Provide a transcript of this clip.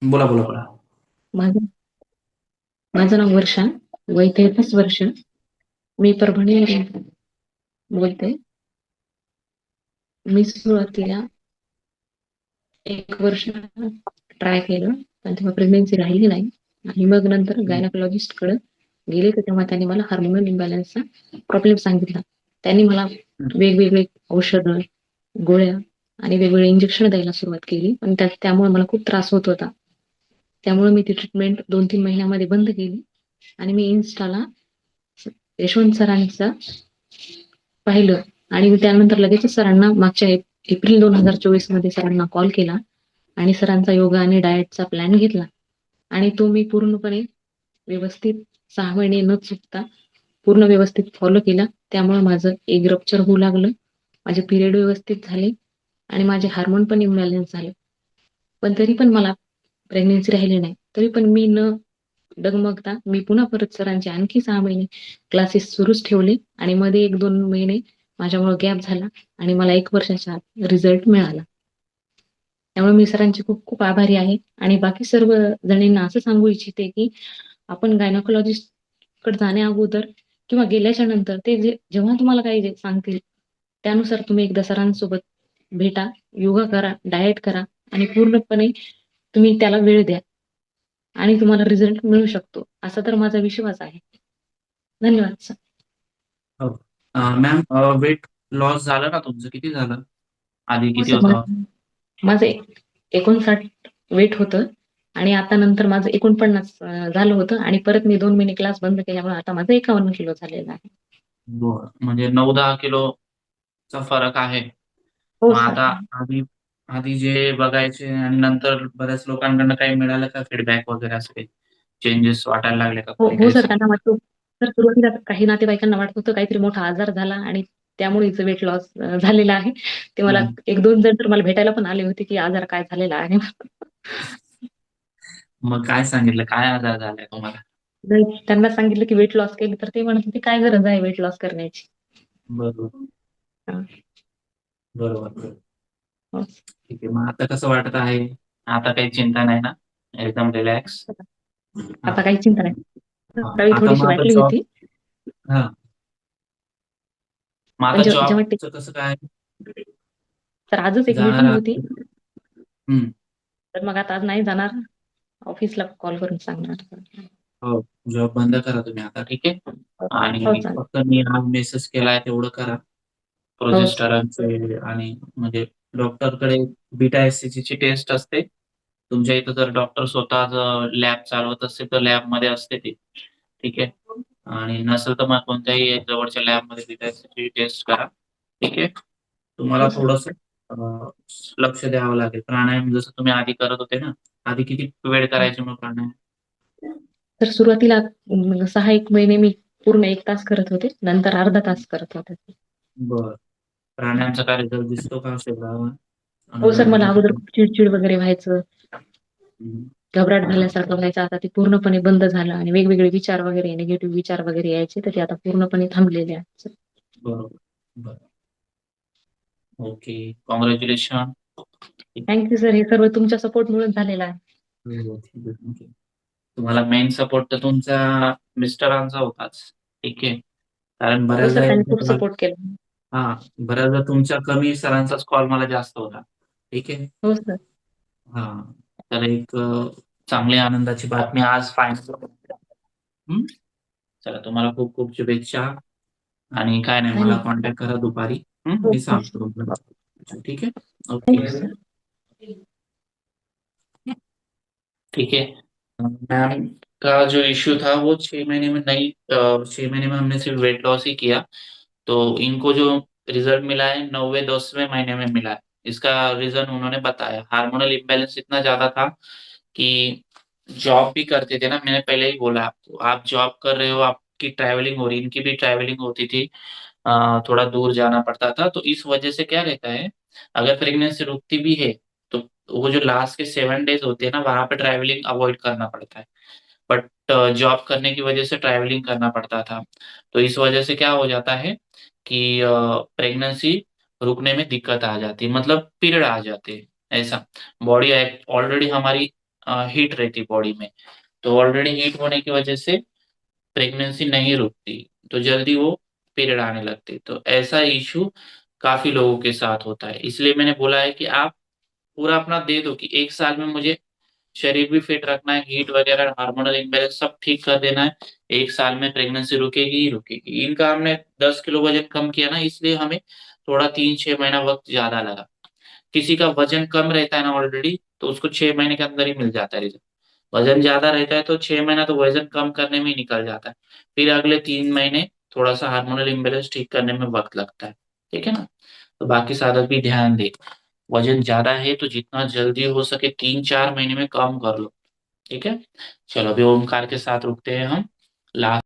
बोला बोला बोला. माझं माझं नाव वर्षा, वय 33 वर्ष. मी परभणीवरून बोलते. मी सुरुवातीला 1 वर्ष ट्राय केलं, पण तेव्हा प्रेग्नन्सी राहिली नाही. आणि मग नंतर गायनोकॉलॉजिस्टकडे गेले, तर तेव्हा त्यांनी मला हार्मोनल इम्बॅलन्सचा प्रॉब्लेम सांगितला. त्यांनी मला वेगवेगळे औषधं, गोळ्या आणि वेगवेगळे इंजेक्शन द्यायला सुरुवात केली. पण त्यामुळे मला खूप त्रास होत होता. त्यामुळे मी ती ट्रीटमेंट 2-3 महिन्यामध्ये बंद केली आणि मी इन्स्टाला यशवंत सरांचं पाहिलं आणि मी त्यानंतर लगेचच सरांना मागच्या एप्रिल 2024 मध्ये सरांना कॉल केला आणि सरांचा योगा आणि डाएटचा प्लॅन घेतला आणि तो मी पूर्णपणे व्यवस्थित 6 महिने न चुकता पूर्ण व्यवस्थित फॉलो केला. त्यामुळे माझं एग रप्चर होऊ लागलं. माझे पिरियड व्यवस्थित झाले आणि माझे हार्मोन पण इम्बॅलन्स झाले. पण तरी पण मला प्रेग्नन्सी राहिली नाही. तरी पण मी न डगमगता मी पुन्हा परत सरांचे आणखी 6 महिने क्लासेस सुरूच ठेवले आणि मध्ये 1-2 महिने माझ्यामुळे गॅप झाला आणि मला 1 वर्षाच्या आत रिझल्ट मिळाला. त्यामुळे मी सरांची खूप खूप आभारी आहे आणि बाकी सर्व जणींना असं सांगू इच्छिते, की आपण गायनोकॉलॉजिस्टकडे जाण्या अगोदर किंवा गेल्याच्या नंतर ते जेव्हा तुम्हाला काही जे सांगतील, त्यानुसार तुम्ही एकदा सरांसोबत भेटा, योगा करा, डाएट करा आणि पूर्णपणे तुम्ही त्याला वेळ द्या आणि तुम्हाला रिझल्ट मिळू शकतो, असा तर माझा विश्वास आहे. धन्यवाद सर. हो. मॅम, वेट लॉस झालं ना तुमचं? किती झालं? आधी हो किती सर, होतं? माझं 59 वेट होतं आणि आता नंतर माझं 49 झालं होतं आणि परत मी 2 महिने क्लास बंद केल्यामुळे आता माझं 51 किलो झालेलं आहे. बरं. म्हणजे 9-10 किलोचा फरक आहे. हो मग सर. आता आधी आधी जे बघायचे आणि नंतर बऱ्याच लोकांकडनं काही मिळालं का फीडबॅक वगैरे असं काही चेंजेस वाटायला लागले का? हो, कोणी हो काही सर, सांग. त्यांना वाटतं. तर सुरुवातीला काही नातेवाईकांना वाटत होतं काहीतरी मोठा आजार झाला आणि त्यामुळे हिचं वेट लॉस झालेला आहे. ते मला हं. 1-2 जण तर मला भेटायला पण आले होते, की आजार काय झालेला आहे. मग काय सांगितलं? काय आजार झालाय तुम्हाला? नाही, त्यांना सांगितलं, की वेट लॉस केली तर ते म्हणत होते, "काय गरज आहे वेट लॉस करण्याची?" बरोबर. हां. बरोबर. हो. ठीक आहे. मग आता कसं वाटत आहे? आता काही चिंता नाही ना? एकदम रिलॅक्स? हां. आता काही चिंता नाही. हां. सकाळी आता थोडीशी मग आता वाटली जॉब. होती. हां. मग पण आता जेव्हा जॉबचं कसं काय? तर आजच एक जाणार मीटिंग होती. आहात? हं. तर मग आता आज नाही जाणार. ऑफिसला कॉल करून सांगणार. हो. जॉब बंद करा तुम्ही आता, ठीक आहे? हो, आणि चालेल. फक्त मी आज मेसेज केलाय तेवढं करा. हो, प्रोजेस्टेरॉनचे आणि म्हणजे डॉक्टरकडे बीटा एससीजीची टेस्ट असते. तुमच्या इथं जर डॉक्टर स्वतः लॅब चालवत असतील तर लॅबमध्ये असते ती. ठीक आहे. आणि नसेल तर मग कोणत्याही एक जवळच्या लॅबमध्ये बीटा एससीची टेस्ट करा. ठीक आहे. तुम्हाला हो सर. थोडंसं लक्ष द्यावं लागेल. प्राणायाम जसं तुम्ही आधी करत होते ना, आधी किती वेळ करायचे मग प्राणायाम? तर सुरुवातीला 6-1 महिने मी पूर्ण 1 तास करत होते. नंतर अर्धा तास करत होते. बरं. प्राणायामचा काय रिझल्ट दिसतो का शरीरावर? हो सर, मला अनुभवामध्ये? अगोदर खूप चिड वगैरे व्हायचं. हं. घबराट झाल्यासारखं व्हायचं. आता ते पूर्णपणे बंद झालं आणि वेगवेगळे विचार वगैरे, निगेटिव्ह विचार वगैरे यायचे, तर ते आता पूर्णपणे थांबलेले आहेत सर. बरोबर. बरं. ओके. काँग्रॅच्युलेशन. Thank sir. हे सर्व तुमच्या सपोर्टमुळेच झालेलं आहे. हो, ठीक आहे. ठीक आहे. तुम्हाला मेन सपोर्ट तर तुमच्या मिस्टरांचा होताच. ठीक आहे. कारण हो सर, बऱ्याचदा त्यांनी एकदा खूप तुम्हाला. सपोर्ट केला. हां, बऱ्याचदा तुमच्या कमी सरांचाच कॉल मला जास्त होता. ठीक आहे. हो सर. हां. तर एक चांगली आनंदाची बातमी आज फायनल. हं. चला, तुम्हाला खूप खूप शुभेच्छा आणि काय नाही, मला धन्यवाद. कॉन्टॅक्ट करा दुपारी. हो, मी हो. सांगतो तुम्हाला. ठीक आहे. Thank okay. सर. ठीक है। मैम का जो इश्यू था वो 6 महीने में नहीं, 6 महीने में हमने सिर्फ वेट लॉस ही किया। तो इनको जो रिज़ल्ट मिला है 9वें 10वें महीने में मिला है। इसका रीज़न उन्होंने बताया। हार्मोनल इम्बैलेंस इतना ज़्यादा था कि जॉब भी करते थे ना, मैंने पहले ही बोला आपको, आप जॉब कर रहे हो, आपकी ट्रैवलिंग हो रही है, इनकी भी ट्रैवलिंग होती थी। थोड़ा दूर जाना पड़ता था, तो इस वजह से क्या रहता है, अगर प्रेगनेंसी रुकती भी है, तो वो जो लास्ट के 7 डेज़ होते हैं ना, वहाँ पे ट्रैवलिंग अवॉइड करना पड़ता है। बट जॉब करने की वजह से ट्रैवलिंग करना पड़ता था। तो इस वजह से क्या हो जाता है कि प्रेगनेंसी रुकने में दिक्कत आ जाती है, मतलब पीरियड आ जाते हैं, ऐसा। बॉडी ऑलरेडी हमारी हीट रहती बॉडी में, तो ऑलरेडी हीट होने की वजह से प्रेगनेंसी नहीं रुकती, तो जल्दी वो पीरियड आने लगती। तो ऐसा इशू काफी लोगों के साथ होता है, इसलिए मैंने बोला है कि आप पूरा अपना दे दो कि 1 साल में मुझे शरीर भी फिट रखना है, हीट वगैरह हार्मोनल इम्बैलेंस सब ठीक कर देना है। 1 साल में प्रेगनेंसी रुकेगी ही रुकेगी। इनका हमने 10 किलो वजन कम किया ना, इसलिए हमें थोड़ा 3-6 महीना वक्त ज्यादा लगा। किसी का वजन कम रहता है ना ऑलरेडी, तो उसको 6 महीने के अंदर ही मिल जाता है रिजल्ट। वजन ज्यादा रहता है तो 6 महीना तो वजन कम करने में ही निकल जाता है, फिर अगले 3 महीने थोड़ा सा हार्मोनल इम्बेलेंस ठीक करने में वक्त लगता है। ठीक है ना? तो बाकी साधक भी ध्यान दे, वजन ज्यादा है तो जितना जल्दी हो सके 3-4 महीने में कम कर लो। ठीक है? चलो अभी ओमकार के साथ रुकते हैं हम। लास्ट